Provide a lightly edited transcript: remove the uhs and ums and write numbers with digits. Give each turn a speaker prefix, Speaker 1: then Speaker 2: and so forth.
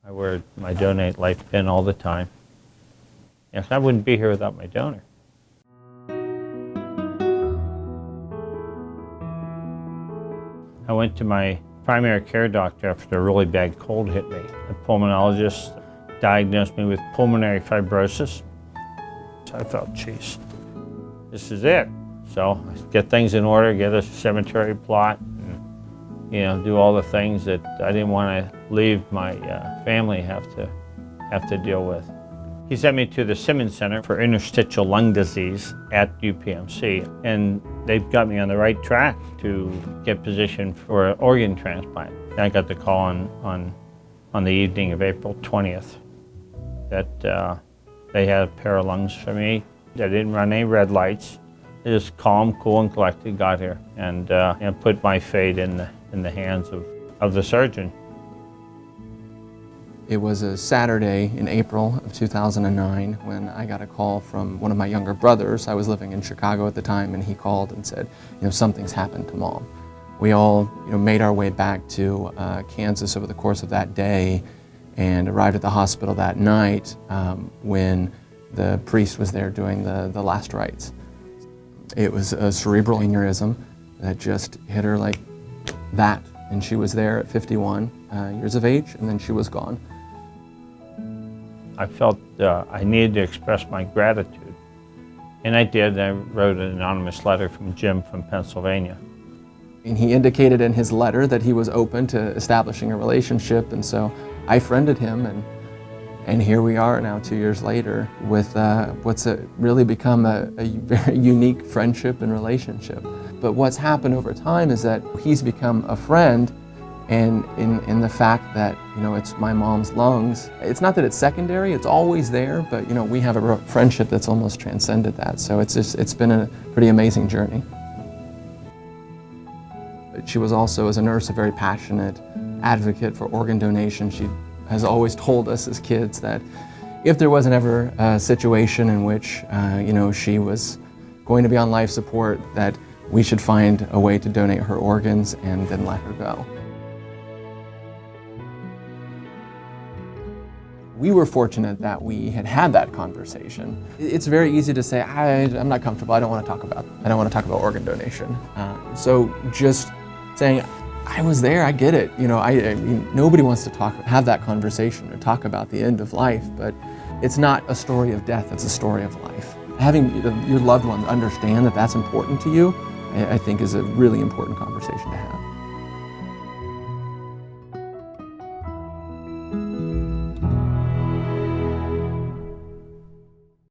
Speaker 1: I wear my Donate Life pin all the time. Yes, I wouldn't be here without my donor. I went to my primary care doctor after a really bad cold hit me. The pulmonologist diagnosed me with pulmonary fibrosis. So I felt, geez, this is it. So I get things in order, get a cemetery plot, and, do all the things that I didn't want to leave my family have to deal with. He sent me to the Simmons Center for Interstitial Lung Disease at UPMC, and they've got me on the right track to get positioned for an organ transplant. And I got the call on the evening of April 20th that they had a pair of lungs for me. They didn't run any red lights. They just calm, cool, and collected got here and put my fate in the hands of the surgeon.
Speaker 2: It was a Saturday in April of 2009 when I got a call from one of my younger brothers. I was living in Chicago at the time, and he called and said, something's happened to Mom. We all, made our way back to Kansas over the course of that day and arrived at the hospital that night when the priest was there doing the last rites. It was a cerebral aneurysm that just hit her like that, and she was there at 51 years of age, and then she was gone.
Speaker 1: I felt I needed to express my gratitude, and I did. I wrote an anonymous letter from Jim from Pennsylvania.
Speaker 2: And he indicated in his letter that he was open to establishing a relationship, and so I friended him, and here we are now 2 years later with what's really become a very unique friendship and relationship. But what's happened over time is that he's become a friend, and in the fact that, it's my mom's lungs. It's not that it's secondary, it's always there, but, we have a friendship that's almost transcended that. So it's been a pretty amazing journey. She was also, as a nurse, a very passionate advocate for organ donation. She has always told us as kids that if there wasn't ever a situation in which, she was going to be on life support, that we should find a way to donate her organs and then let her go. We were fortunate that we had that conversation. It's very easy to say, I'm not comfortable, I don't want to talk about organ donation. So just saying, I was there, I get it. I mean, nobody wants to have that conversation or talk about the end of life, but it's not a story of death, it's a story of life. Having your loved ones understand that that's important to you, I think is a really important conversation to have.